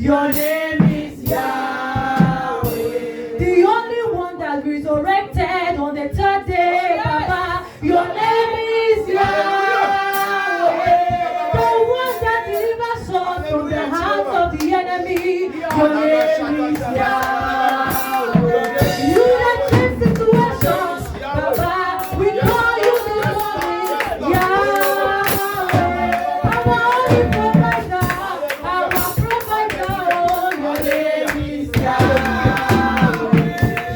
Your name is Yahweh. The only one that resurrected on the third day, Papa. Your name is Yahweh. The one that delivers us from the hands of the enemy. Your name is Yahweh. You that change situations, Papa. We call you this morning, Yahweh. Our only provider, our provider. Oh, your name is Yahweh.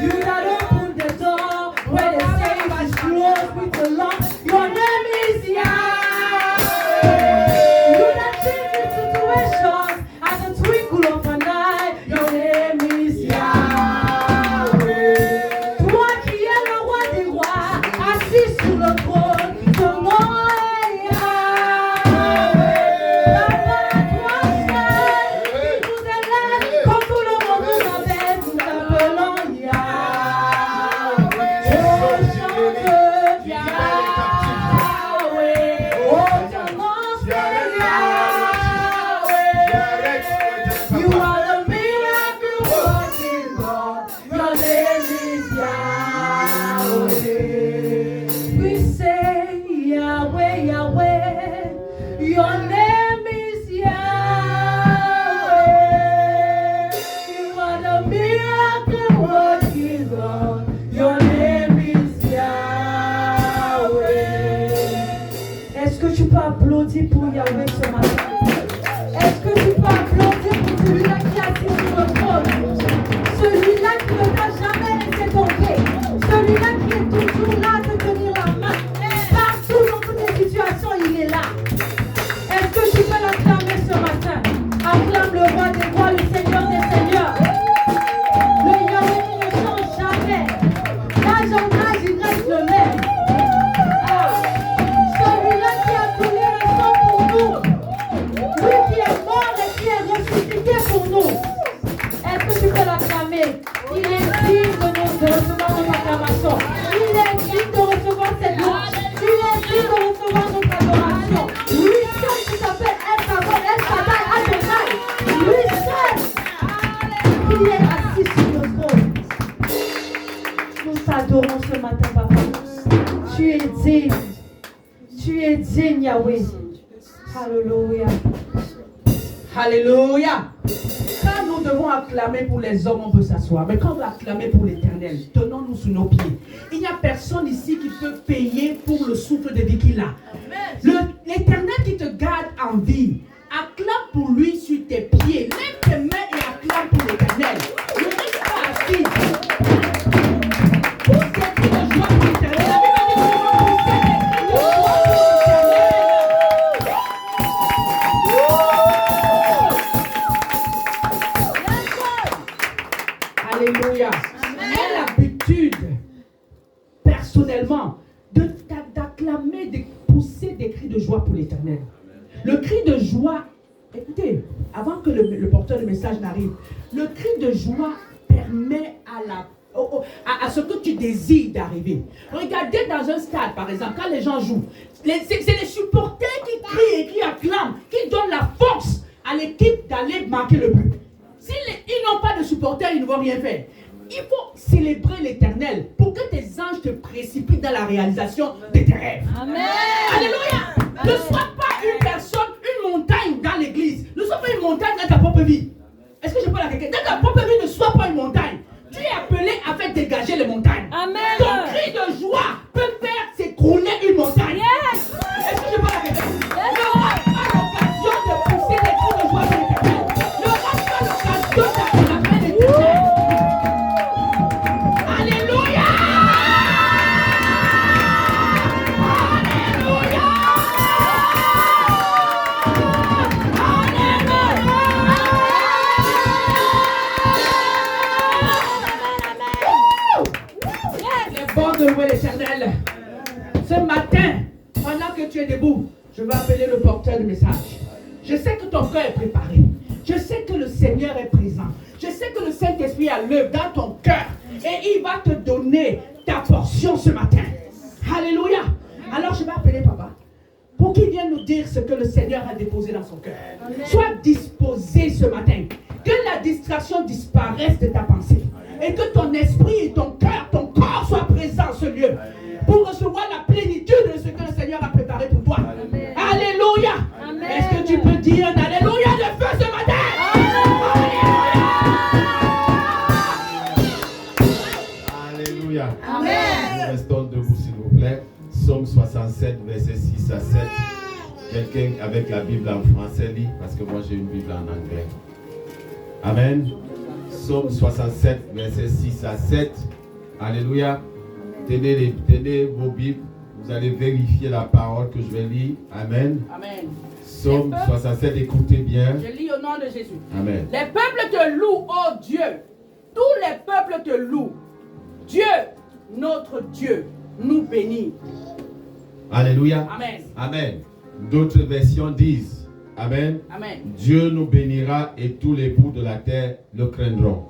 You that open the door where the safe is closed with the lock. Your name is Yahweh. You that changes situations at the twinkle of an eye. Your name is Yahweh. Toi qui es le roi des rois, assis sur le trône, ton nom est Yahweh. Papa, toi seul, qui nous élève, quand tout le monde nous appelle, nous t'appelons Yahweh. Oh, chante Yahweh. Oh, ton nom c'est Yahweh. You are the miracle working God. Your name is Yahweh. We say Yahweh, Yahweh. Your name is Yahweh. You are the miracle working God. Your name is Yahweh. Est-ce que tu peux applaudir pour Yahweh ce matin? Est-ce que tu peux applaudir pour celui-là qui est assis sur le trône? Celui-là qui ne t'a jamais laissé tomber. Celui-là qui est toujours là de tenir la main. Partout dans toutes les situations, il est là. Est-ce que tu peux l'acclamer ce matin? Acclame le roi des rois, le Seigneur des seigneurs. Le Yahweh qui ne change jamais. L'âge en âge, il reste le même. Ah, celui-là qui a coulé le sang pour nous. Lui qui est mort et qui est ressuscité pour nous. Est-ce que tu peux l'acclamer? Il est digne de recevoir notre acclamation. Il est digne de recevoir cette louange. Il est digne de recevoir notre adoration. Lui seul qui s'appelle El Shaddai, Adonai. Lui seul qui est assis sur le trône. Nous t'adorons ce matin, Papa. Tu es digne. Tu es digne, Yahweh. Alléluia. Alléluia. Quand nous devons acclamer pour les hommes, on peut s'asseoir. Mais quand on va acclamer pour l'Éternel, tenons-nous sous nos pieds. Il n'y a personne ici qui peut payer pour le souffle de vie qu'il a. L'Éternel qui te garde en vie, acclame pour lui sur tes pieds. Lève tes mains et acclame pour l'Éternel. Ne reste pas assis. Pousse des cris de joie pour l'Éternel. La Bible dit que nous devons pousser des cris de joie pour l'Éternel. Alléluia. Aie l'habitude, personnellement, d'acclamer, de pousser des cris de joie pour l'Éternel. Le cri de joie, écoutez, avant que le porteur de message n'arrive, le cri de joie permet à ce que tu désires d'arriver. Regardez dans un stade, par exemple, quand les gens jouent, c'est les supporters qui crient et qui acclament, qui donnent la force à l'équipe d'aller marquer le but. S'ils n'ont pas de supporters, ils ne vont rien faire. Il faut célébrer l'Éternel pour que tes anges te précipitent dans la réalisation de tes rêves. Amen. Alléluia. Ne sois pas une personne, une montagne dans l'église. Ne sois pas une montagne dans ta propre vie. Est-ce que je peux la quelqu'un? Dans ta propre vie, ne sois pas une montagne. Tu es appelé à faire dégager les montagnes. Amen. Ton cri de joie peut faire s'écrouler une montagne. Yes. Est-ce que je peux la quelqu'un? Ne rate pas l'occasion de pousser les cris de joie de l'Éternel. Ne rate pas l'occasion d'acclamer l'Éternel. Alléluia. Alléluia. Il est bon de louer l'Éternel. Ce matin, pendant que tu es debout, je vais appeler le porteur de message. Je sais que ton cœur est préparé. Je sais que le Seigneur est présent. Je sais que le Saint-Esprit a l'œuvre dans ton cœur. Et il va te donner ta portion ce matin. Alléluia. Alors je vais appeler papa pour qu'il vienne nous dire ce que le Seigneur a déposé dans son cœur. Sois disposé ce matin. Que la distraction disparaisse de ta pensée. Et que ton esprit et ton cœur, ton corps soient présents en ce lieu. Pour recevoir la plénitude de ce que le Seigneur a préparé pour toi. Amen. Alléluia. Est-ce que tu peux dire un Alléluia de feu ce matin? Alléluia. Amen. Nous restons debout s'il vous plaît. Psaume 67, versets 6 à 7. Quelqu'un avec la Bible en français lit, parce que moi j'ai une Bible en anglais. Amen. Psaume 67, versets 6 à 7. Alléluia. Tenez vos Bibles. Vous allez vérifier la parole que je vais lire. Amen. Amen. Psaume 67, écoutez bien. Je lis au nom de Jésus. Amen. Les peuples te louent, ô Dieu. Tous les peuples te louent. Dieu, notre Dieu, nous bénit. Alléluia. Amen. Amen. D'autres versions disent, Amen. Amen. Dieu nous bénira et tous les bouts de la terre le craindront.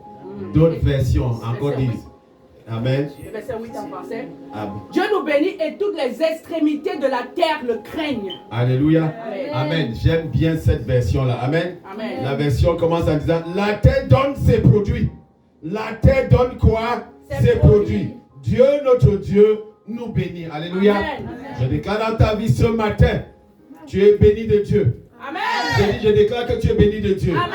D'autres versions encore disent, Amen. Le verset 8 en français. Amen. Dieu nous bénit et toutes les extrémités de la terre le craignent. Alléluia. Amen. Amen. J'aime bien cette version-là. Amen. Amen. La version commence en disant, la terre donne ses produits. La terre donne quoi? Ses produits. Dieu, notre Dieu, nous bénit. Alléluia. Amen. Je déclare dans ta vie ce matin, tu es béni de Dieu. Amen. Je déclare que tu es béni de Dieu. Amen.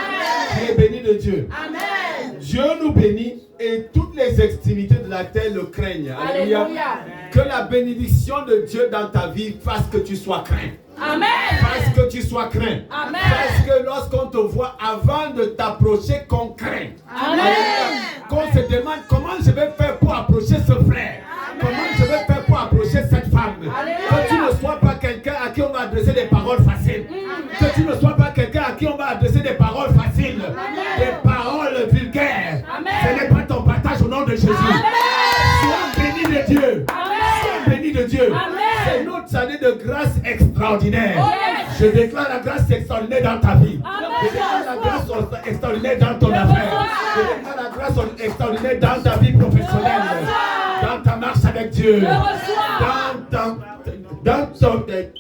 Tu es béni de Dieu. Amen. Dieu nous bénit et toutes les extrémités de la terre le craignent. Alléluia. Alléluia. Que la bénédiction de Dieu dans ta vie fasse que tu sois craint. Amen. Fasse que tu sois craint. Amen. Parce que lorsqu'on te voit avant de t'approcher, qu'on craint. Amen. Qu'on se demande comment je vais faire pour approcher ce frère. Comment je vais faire pour approcher cette femme. Alléluia. Que tu ne sois pas quelqu'un à qui on va adresser des paroles faciles. Que tu ne sois pas quelqu'un à qui on va adresser des paroles faciles. Des paroles vulgaires. Amen. Ce n'est pas ton partage au nom de Jésus. Sois béni de Dieu. Sois béni de Dieu. C'est notre année de grâce extraordinaire. Je déclare la grâce extraordinaire dans ta vie. Je déclare la grâce extraordinaire dans ton affaire. Je déclare la grâce extraordinaire dans ta vie professionnelle. Dans ta marche avec Dieu. Dans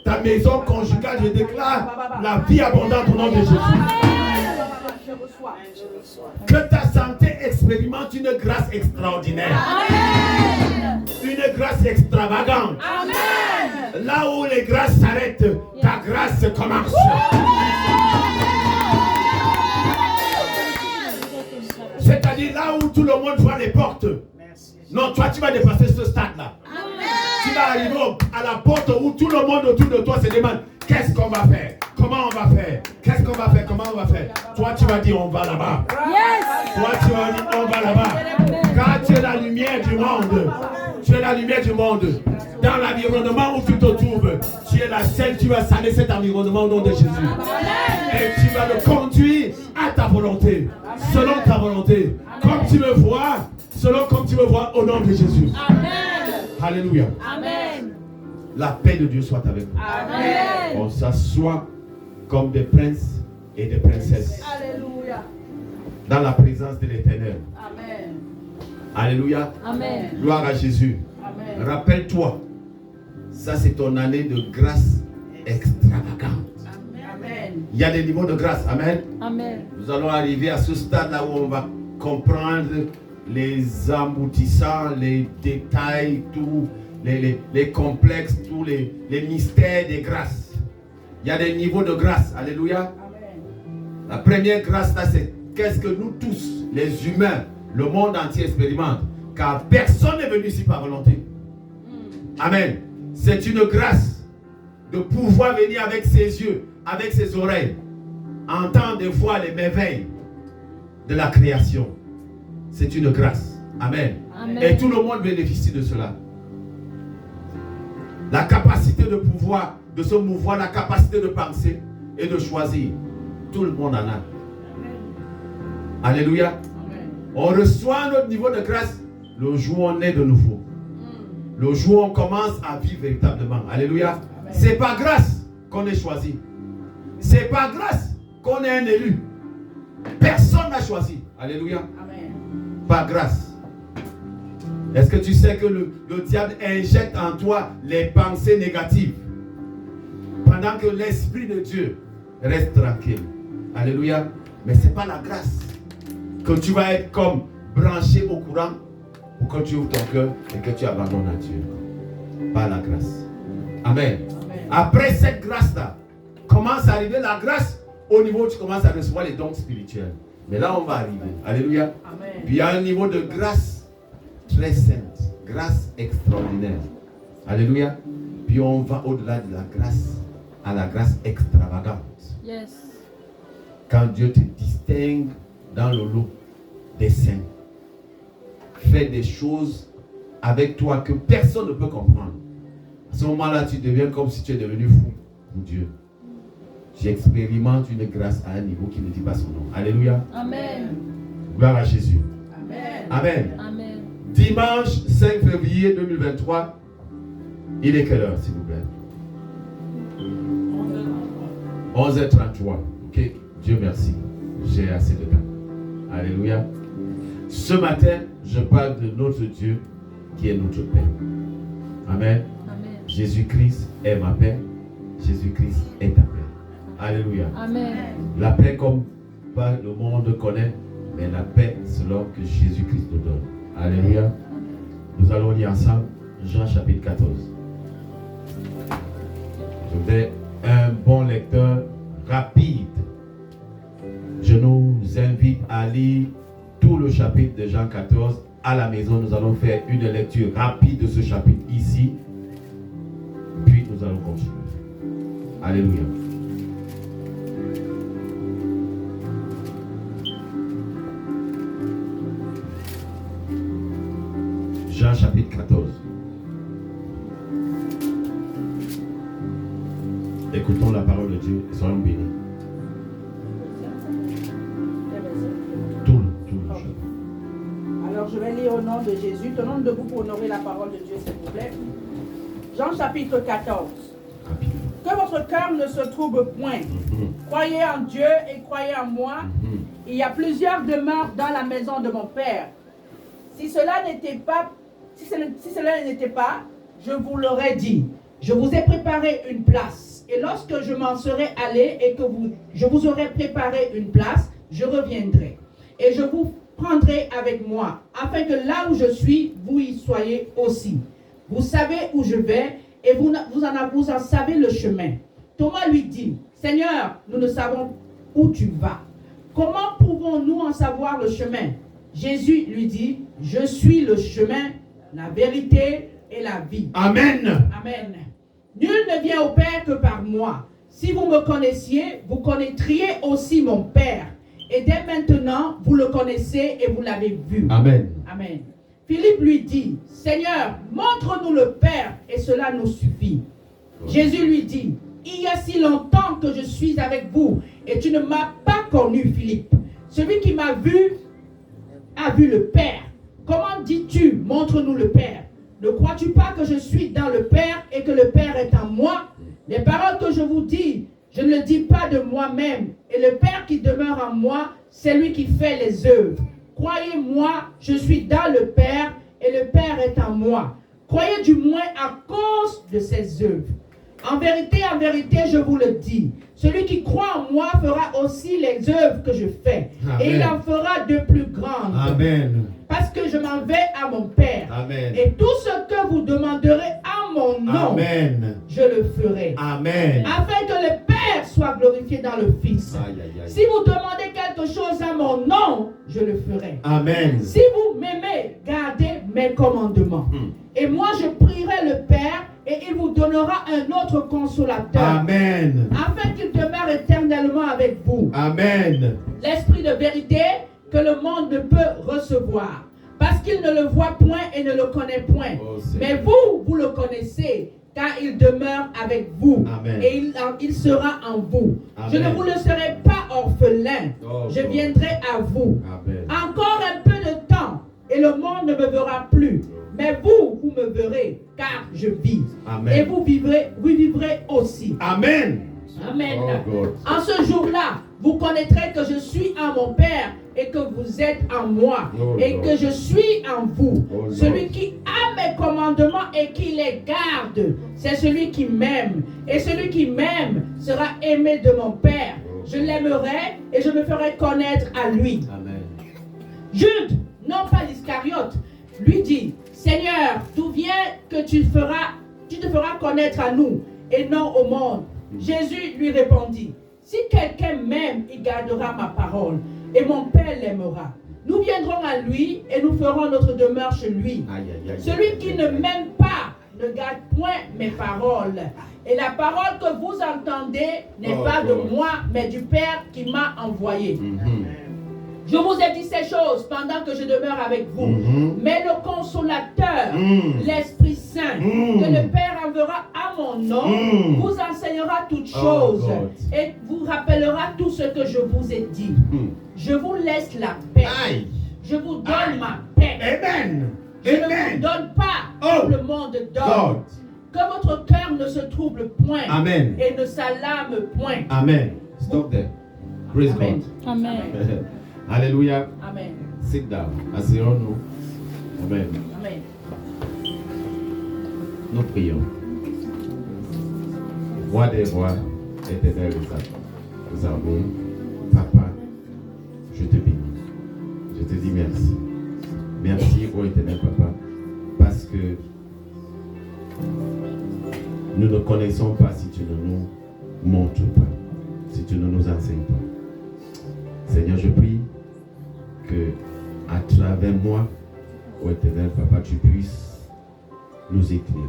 ta maison conjugale, je déclare la vie abondante au nom de Jésus. Que ta santé expérimente une grâce extraordinaire. Une grâce extravagante. Là où les grâces s'arrêtent, ta grâce commence. C'est-à-dire là où tout le monde voit les portes. Non, toi tu vas dépasser ce stade-là. Tu vas arriver à la porte où tout le monde autour de toi se demande qu'est-ce qu'on va faire? Comment on va faire? Qu'est-ce qu'on va faire? Comment on va faire? Toi tu vas dire on va là-bas. Toi tu vas dire on va là-bas. Car tu es la lumière du monde. Tu es la lumière du monde. Dans l'environnement où tu te trouves, tu es la seule qui va saler cet environnement au nom de Jésus. Et tu vas le conduire à ta volonté. Selon ta volonté. Comme tu me vois. Selon comme tu me vois au nom de Jésus. Amen. Alléluia. Amen. La paix de Dieu soit avec nous. Amen. On s'assoit comme des princes et des princesses. Alléluia. Dans la présence de l'Éternel. Amen. Alléluia. Amen. Gloire à Jésus. Amen. Rappelle-toi, ça c'est ton année de grâce extravagante. Amen. Il y a des niveaux de grâce. Amen. Amen. Nous allons arriver à ce stade-là où on va comprendre les aboutissants, les détails, tous les complexes, tous les mystères des grâces. Il y a des niveaux de grâce. Alléluia. Amen. La première grâce, là, c'est qu'est-ce que nous tous, les humains, le monde entier expérimente. Car personne n'est venu ici par volonté. Amen. C'est une grâce de pouvoir venir avec ses yeux, avec ses oreilles, entendre des fois les merveilles de la création. C'est une grâce. Amen. Amen. Et tout le monde bénéficie de cela. La capacité de pouvoir, de se mouvoir, la capacité de penser et de choisir. Tout le monde en a. Alléluia. Amen. On reçoit notre niveau de grâce le jour où on est de nouveau. Le jour où on commence à vivre véritablement. Alléluia. C'est par grâce qu'on est choisi. C'est par grâce qu'on est un élu. Personne n'a choisi. Alléluia. Amen. Par grâce. Est-ce que tu sais que le diable injecte en toi les pensées négatives pendant que l'Esprit de Dieu reste tranquille? Alléluia. Mais ce n'est pas la grâce que tu vas être comme branché au courant pour que tu ouvres ton cœur et que tu abandonnes à Dieu. Par la grâce. Amen. Après cette grâce-là, commence à arriver la grâce au niveau où tu commences à recevoir les dons spirituels. Mais là, on va arriver. Alléluia. Amen. Puis il y a un niveau de grâce très sainte, grâce extraordinaire. Alléluia. Puis on va au-delà de la grâce à la grâce extravagante. Yes. Quand Dieu te distingue dans le lot des saints, fait des choses avec toi que personne ne peut comprendre. À ce moment-là, tu deviens comme si tu es devenu fou pour Dieu. Tu expérimentes une grâce à un niveau qui ne dit pas son nom. Alléluia. Amen. Gloire à Jésus. Amen. Amen. Amen. Dimanche 5 février 2023. Il est quelle heure, s'il vous plaît? 11h33. Ok. Dieu merci. J'ai assez de temps. Alléluia. Ce matin, je parle de notre Dieu qui est notre Père. Amen. Amen. Jésus-Christ est ma paix. Jésus-Christ est ta paix. Alléluia. Amen. La paix comme pas le monde connaît, mais la paix selon que Jésus-Christ nous donne. Alléluia. Nous allons lire ensemble Jean chapitre 14. Je vais un bon lecteur rapide. Je nous invite à lire tout le chapitre de Jean 14 à la maison. Nous allons faire une lecture rapide de ce chapitre ici. Puis nous allons continuer. Alléluia. Jean chapitre 14. Écoutons la parole de Dieu et soyons bénis. Tout le chapitre. Alors je vais lire au nom de Jésus. Tenons debout pour honorer la parole de Dieu, s'il vous plaît. Jean chapitre 14. Rapidement. Que votre cœur ne se trouble point. Croyez en Dieu et croyez en moi. Il y a plusieurs demeures dans la maison de mon Père. Si cela n'était pas, je vous l'aurais dit. Je vous ai préparé une place. Et lorsque je m'en serai allé et que je vous aurai préparé une place, je reviendrai. Et je vous prendrai avec moi, afin que là où je suis, vous y soyez aussi. Vous savez où je vais et vous en savez le chemin. Thomas lui dit, Seigneur, nous ne savons où tu vas. Comment pouvons-nous en savoir le chemin? Jésus lui dit, je suis le chemin, la vérité et la vie. Amen. Amen. Nul ne vient au Père que par moi. Si vous me connaissiez, vous connaîtriez aussi mon Père. Et dès maintenant, vous le connaissez et vous l'avez vu. Amen. Amen. Philippe lui dit, Seigneur, montre-nous le Père et cela nous suffit. Jésus lui dit, il y a si longtemps que je suis avec vous et tu ne m'as pas connu, Philippe. Celui qui m'a vu a vu le Père. Comment dis-tu, montre-nous le Père? Ne crois-tu pas que je suis dans le Père et que le Père est en moi? Les paroles que je vous dis, je ne le dis pas de moi-même. Et le Père qui demeure en moi, c'est lui qui fait les œuvres. Croyez-moi, je suis dans le Père et le Père est en moi. Croyez du moins à cause de ses œuvres. En vérité, je vous le dis, celui qui croit en moi fera aussi les œuvres que je fais. Amen. Et il en fera de plus grandes. Amen. Parce que je m'en vais à mon Père. Amen. Et tout ce que vous demanderez en mon nom, Amen. je le ferai. Amen. Afin que le Père soit glorifié dans le Fils. Aïe, aïe, aïe. Si vous demandez quelque chose à mon nom, je le ferai. Amen. Si vous m'aimez, gardez mes commandements. Et moi, je prierai le Père et il vous donnera un autre consolateur. Amen. Afin qu'il demeure éternellement avec vous. Amen. L'esprit de vérité que le monde ne peut recevoir. Parce qu'il ne le voit point et ne le connaît point. Oh, mais vous le connaissez, car il demeure avec vous. Amen. Et il sera en vous. Amen. Je ne vous laisserai pas orphelin. Oh, je God. viendrai à vous. Amen. Encore un peu de temps, et le monde ne me verra plus. Mais vous me verrez, car je vis. Amen. Et vous vivrez aussi. Amen. Amen. Oh, God. En ce jour-là, vous connaîtrez que je suis en mon Père et que vous êtes en moi Oh, et Lord. que je suis en vous. Oh, Lord. Celui qui a mes commandements et qui les garde, c'est celui qui m'aime. Et celui qui m'aime sera aimé de mon Père. Je l'aimerai et je me ferai connaître à lui. Amen. Jude, non pas l'Iscariote, lui dit, Seigneur, d'où vient que tu te feras connaître à nous et non au monde? Jésus lui répondit, si quelqu'un m'aime, il gardera ma parole et mon Père l'aimera. Nous viendrons à lui et nous ferons notre demeure chez lui. Celui qui ne m'aime pas ne garde point mes paroles. Et la parole que vous entendez n'est pas de moi, mais du Père qui m'a envoyé. Je vous ai dit ces choses pendant que je demeure avec vous. Mais le consolateur, l'Esprit Saint, que le Père enverra à mon nom, vous enseignera toutes choses et vous rappellera tout ce que je vous ai dit. Je vous laisse la paix. Je vous donne ma paix. Amen. Je ne vous donne pas comme le monde donne. Que votre cœur ne se trouble point. Amen. Et ne s'alarme point. Amen. Stop there. Praise Amen. God. Amen. Alléluia. Amen. Sit down. Asseyons-nous. Amen. Amen. Nous prions. Roi des rois, éternel des armées, Papa, je te bénis. Je te dis merci. Merci, ô éternel Papa, parce que nous ne connaissons pas si tu ne nous montres pas, si tu ne nous enseignes pas. Seigneur, je prie que à travers moi, ô éternel Papa, tu puisses nous éclairer,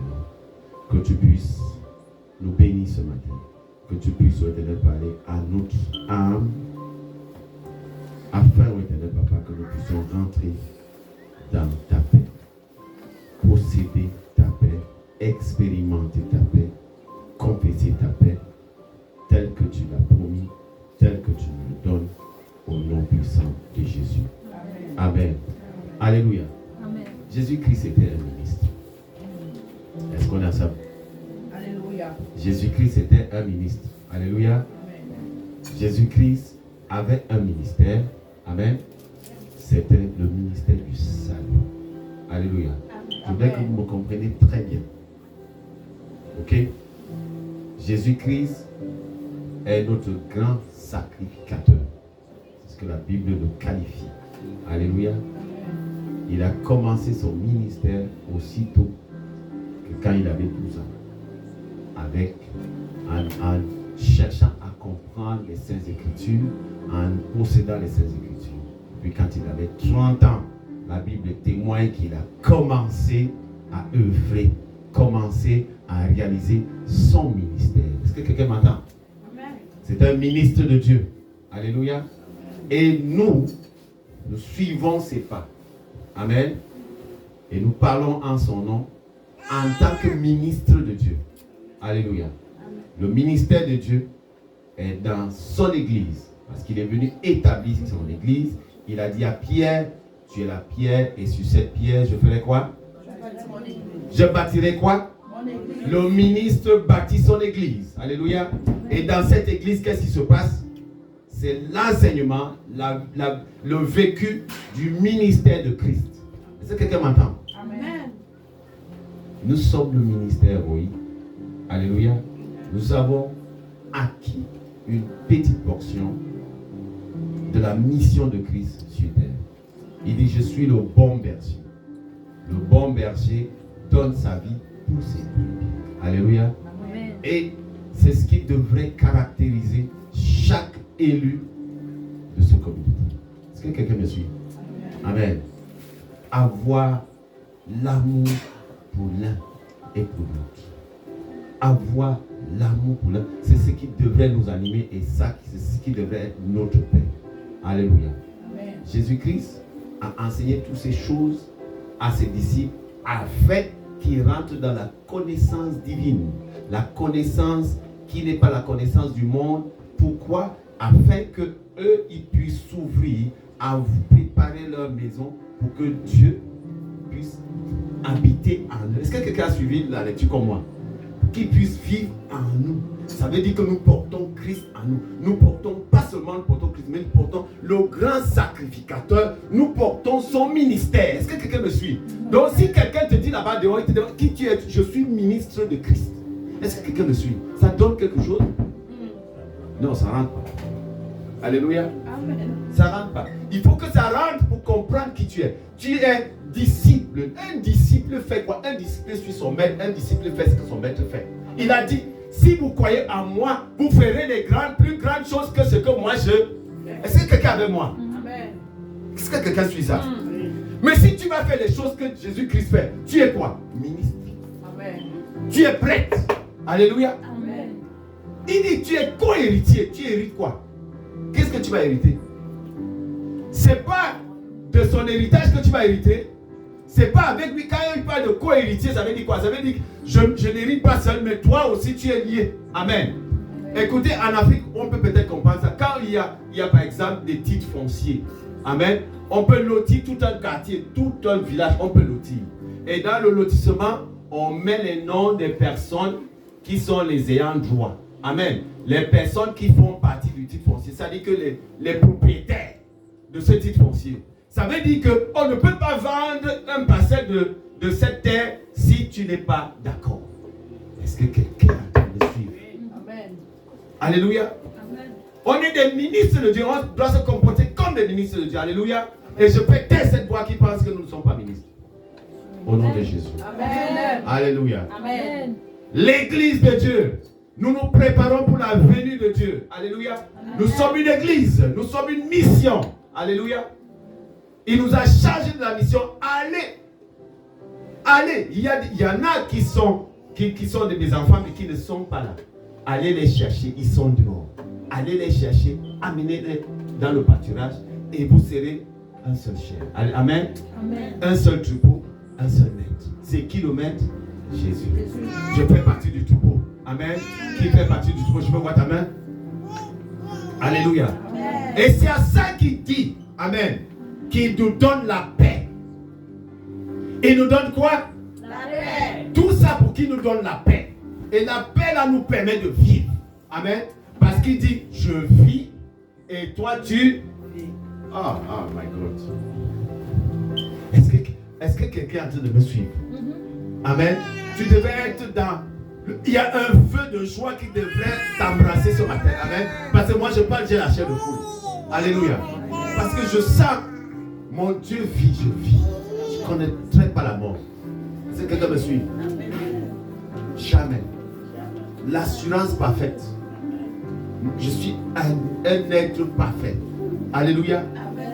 que tu puisses nous bénir ce matin, que tu puisses, ô éternel, parler à notre âme, afin, ô éternel Papa, que nous puissions rentrer dans ta paix, posséder ta paix, expérimenter ta paix, confesser ta paix, telle que tu l'as promis, telle que tu nous le donnes, au nom puissant de Jésus. Amen. Alléluia. Amen. Jésus-Christ était un ministre. Est-ce qu'on a ça? Alléluia. Jésus-Christ était un ministre. Alléluia. Amen. Jésus-Christ avait un ministère. Amen. C'était le ministère du salut. Alléluia. Je voudrais que vous me compreniez très bien. Ok? Jésus-Christ est notre grand sacrificateur. C'est ce que la Bible le qualifie. Alléluia. Il a commencé son ministère aussitôt que quand il avait 12 ans. En cherchant à comprendre les Saintes Écritures, en possédant les Saintes Écritures. Puis quand il avait 30 ans, la Bible témoigne qu'il a commencé à œuvrer, commencé à réaliser son ministère. Est-ce que quelqu'un m'entend? C'est un ministre de Dieu. Alléluia. Et nous suivons ses pas. Amen. Et nous parlons en son nom en tant que ministre de Dieu. Alléluia. Le ministère de Dieu est dans son église. Parce qu'il est venu établir son église. Il a dit à Pierre, tu es la pierre et sur cette pierre, je ferai quoi? Je bâtirai quoi? Le ministre bâtit son église. Alléluia. Et dans cette église, qu'est-ce qui se passe? C'est l'enseignement, le vécu du ministère de Christ. Est-ce que quelqu'un m'entend? Amen. Nous sommes le ministère, oui. Alléluia. Nous avons acquis une petite portion de la mission de Christ sur terre. Il dit, je suis le bon berger. Le bon berger donne sa vie pour ses brebis. Alléluia. Amen. Et c'est ce qui devrait caractériser chaque élu de ce communauté. Est-ce que quelqu'un me suit? Amen. Avoir l'amour pour l'un et pour l'autre. Avoir l'amour pour l'un, c'est ce qui devrait nous animer et ça, c'est ce qui devrait être notre paix. Alléluia. Amen. Jésus-Christ a enseigné toutes ces choses à ses disciples afin qu'ils rentrent dans la connaissance divine. La connaissance qui n'est pas la connaissance du monde. Pourquoi? Afin que eux, ils puissent s'ouvrir à vous préparer leur maison pour que Dieu puisse habiter en eux. Est-ce que quelqu'un a suivi la lecture comme moi? Qu'il puisse vivre en nous. Ça veut dire que nous portons Christ en nous. Nous portons, pas seulement nous portons Christ, mais nous portons le grand sacrificateur. Nous portons son ministère. Est-ce que quelqu'un me suit? Donc si quelqu'un te dit là-bas dehors, il te demande qui tu es, je suis ministre de Christ. Est-ce que quelqu'un me suit? Ça donne quelque chose? Non, ça rentre pas. Alléluia. Amen. Ça rentre pas. Il faut que ça rentre pour comprendre qui tu es. Tu es disciple. Un disciple fait quoi? Un disciple suit son maître. Un disciple fait ce que son maître fait. Il a dit, si vous croyez en moi, vous ferez des plus grandes choses que ce que moi je... Est-ce que quelqu'un est avec moi? Est-ce que quelqu'un suit ça? Mais si tu vas faire les choses que Jésus-Christ fait, tu es quoi? Ministre. Amen. Tu es prêtre. Alléluia. Amen. Il dit, tu es co-héritier. Tu hérites quoi? Qu'est-ce que tu vas hériter? C'est pas de son héritage que tu vas hériter. C'est pas avec lui. Quand il parle de co-héritier, ça veut dire quoi? Ça veut dire que je n'hérite pas seul, mais toi aussi tu es lié. Amen. Écoutez, en Afrique, on peut peut-être comprendre ça. Quand il y a par exemple des titres fonciers, amen, on peut lotir tout un quartier, tout un village, on peut lotir. Et dans le lotissement, on met les noms des personnes qui sont les ayants droit. Amen. Les personnes qui font partie du titre foncier. Ça veut dire que les propriétaires de ce titre foncier. Ça veut dire qu'on ne peut pas vendre un parcelle de cette terre si tu n'es pas d'accord. Est-ce que quelqu'un a de suivre? Amen. Alléluia. Amen. On est des ministres de Dieu. On doit se comporter comme des ministres de Dieu. Alléluia. Et je peux taire cette voix qui pense que nous ne sommes pas ministres. Au nom de Jésus. Amen. Alléluia. Amen. L'église de Dieu. Nous nous préparons pour la venue de Dieu. Alléluia. Amen. Nous sommes une église. Nous sommes une mission. Alléluia. Il nous a chargé de la mission. Allez. Allez. Il y en a qui sont des enfants mais qui ne sont pas là. Allez les chercher. Ils sont dehors. Allez les chercher. Amenez-les dans le pâturage. Et vous serez un seul chien. Amen. Amen. Un seul troupeau. Un seul maître. C'est qui le maître? Jésus. Je fais partie du troupeau. Amen. Qui fait partie du troupeau? Je peux voir ta main. Alléluia. Amen. Et c'est à ça qu'il dit. Amen. Qu'il nous donne la paix. Il nous donne quoi? La paix. Tout ça pour qu'il nous donne la paix. Et la paix là nous permet de vivre. Amen. Parce qu'il dit, je vis et toi tu vis. Oh my God. Est-ce que quelqu'un est en train de me suivre? Amen. Tu devais être dans... Il y a un feu de joie qui devrait t'embrasser ce matin. Amen. Parce que moi je parle, j'ai la chair de poule. Alléluia. Parce que je sens, mon Dieu vit, je vis. Je ne connaîtrai pas la mort. Est-ce que quelqu'un me suit? Jamais. L'assurance parfaite. Je suis un être parfait. Alléluia.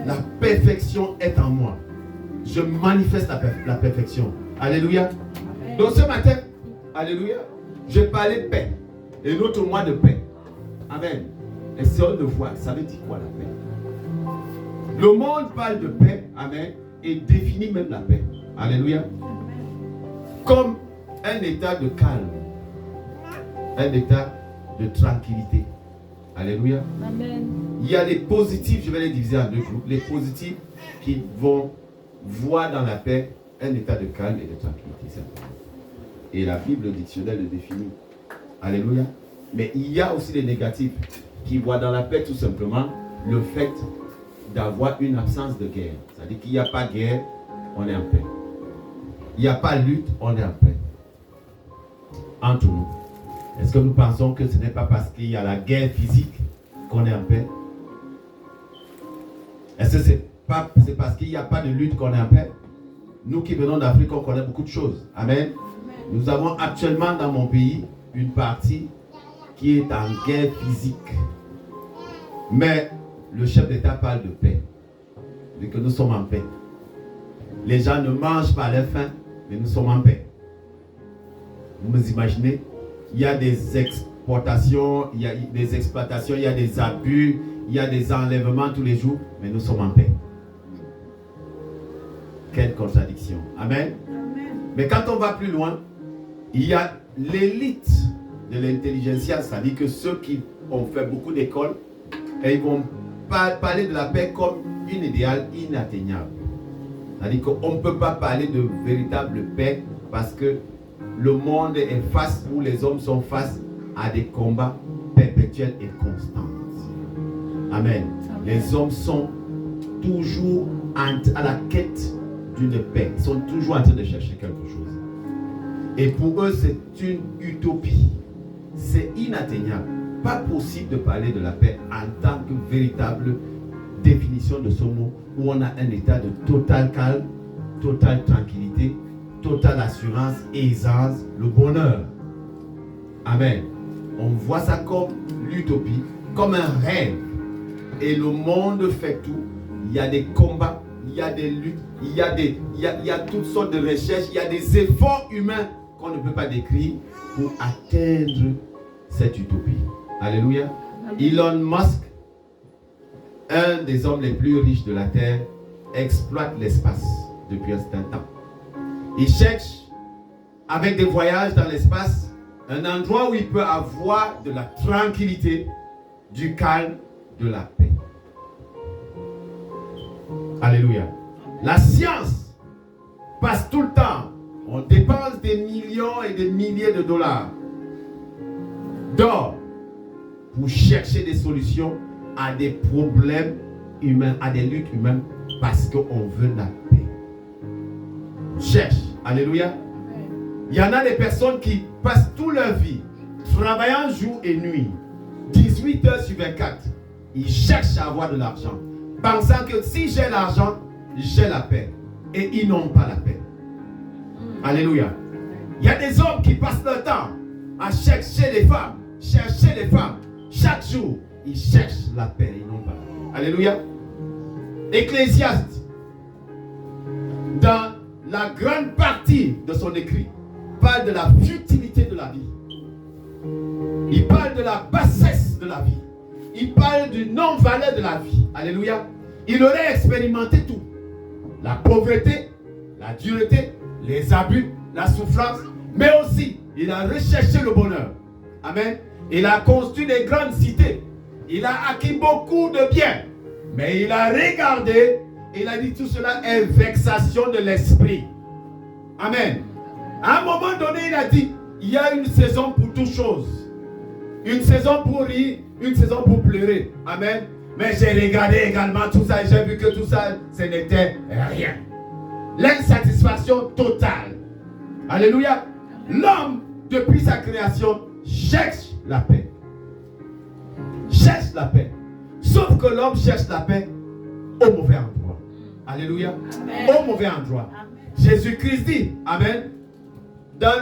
La perfection est en moi. Je manifeste la perfection. Alléluia. Donc ce matin, alléluia, je parlais de paix. Et notre mois de paix. Amen. Essayons de voir, ça veut dire quoi la paix? Le monde parle de paix, amen, et définit même la paix. Alléluia. Comme un état de calme. Un état de tranquillité. Alléluia. Amen. Il y a les positifs, je vais les diviser en deux groupes. Les positifs qui vont voir dans la paix un état de calme et de tranquillité. Simplement. Et la Bible, le dictionnaire le définit. Alléluia. Mais il y a aussi les négatifs qui voient dans la paix tout simplement le fait d'avoir une absence de guerre. C'est-à-dire qu'il n'y a pas de guerre, on est en paix. Il n'y a pas de lutte, on est en paix. Entre nous. Est-ce que nous pensons que ce n'est pas parce qu'il y a la guerre physique qu'on est en paix? Est-ce que c'est parce qu'il n'y a pas de lutte qu'on est en paix? Nous qui venons d'Afrique, on connaît beaucoup de choses. Amen. Nous avons actuellement dans mon pays une partie qui est en guerre physique. Mais le chef d'État parle de paix. De que nous sommes en paix. Les gens ne mangent pas leur faim, mais nous sommes en paix. Vous vous imaginez? Il y a des exportations, il y a des exploitations, il y a des abus, il y a des enlèvements tous les jours, mais nous sommes en paix. Quelle contradiction. Amen. Amen. Mais quand on va plus loin, il y a l'élite de l'intelligentsia, c'est-à-dire que ceux qui ont fait beaucoup d'écoles, et ils vont parler de la paix comme une idéal inatteignable. C'est-à-dire qu'on ne peut pas parler de véritable paix parce que le monde est face, où les hommes sont face à des combats perpétuels et constants. Amen. Amen. Les hommes sont toujours à la quête d'une paix. Ils sont toujours en train de chercher quelque chose. Et pour eux, c'est une utopie. C'est inatteignable. Pas possible de parler de la paix en tant que véritable définition de ce mot où on a un état de total calme, totale tranquillité, totale assurance, aisance, le bonheur. Amen. On voit ça comme l'utopie, comme un rêve. Et le monde fait tout. Il y a des combats, il y a des luttes, il y a toutes sortes de recherches, il y a des efforts humains qu'on ne peut pas décrire pour atteindre cette utopie. Alléluia. Elon Musk, un des hommes les plus riches de la terre, exploite l'espace depuis un certain temps. Il cherche, avec des voyages dans l'espace, un endroit où il peut avoir de la tranquillité, du calme, de la paix. Alléluia. La science passe tout le temps. On dépense des millions et des milliers de dollars d'or pour chercher des solutions à des problèmes humains, à des luttes humaines, parce qu'on veut la paix. Cherche. Alléluia. Il y en a des personnes qui passent toute leur vie travaillant jour et nuit, 18 heures sur 24. Ils cherchent à avoir de l'argent, pensant que si j'ai l'argent, j'ai la paix. Et ils n'ont pas la paix. Alléluia. Il y a des hommes qui passent leur temps à chercher les femmes. Chaque jour, ils cherchent la paix. Ils n'ont pas. Alléluia. Ecclésiaste, dans la grande partie de son écrit, parle de la futilité de la vie. Il parle de la bassesse de la vie. Il parle du non-valeur de la vie. Alléluia. Il aurait expérimenté tout. La pauvreté, la dureté, les abus, la souffrance, mais aussi, il a recherché le bonheur. Amen. Il a construit des grandes cités. Il a acquis beaucoup de biens. Mais il a regardé, il a dit tout cela est vexation de l'esprit. Amen. À un moment donné, il a dit, il y a une saison pour toutes choses. Une saison pour rire, une saison pour pleurer. Amen. Mais j'ai regardé également tout ça et j'ai vu que tout ça, ce n'était rien. L'insatisfaction totale. Alléluia. L'homme, depuis sa création, cherche la paix. Cherche la paix. Sauf que l'homme cherche la paix au mauvais endroit. Alléluia. Amen. Au mauvais endroit. Jésus-Christ dit, amen, dans le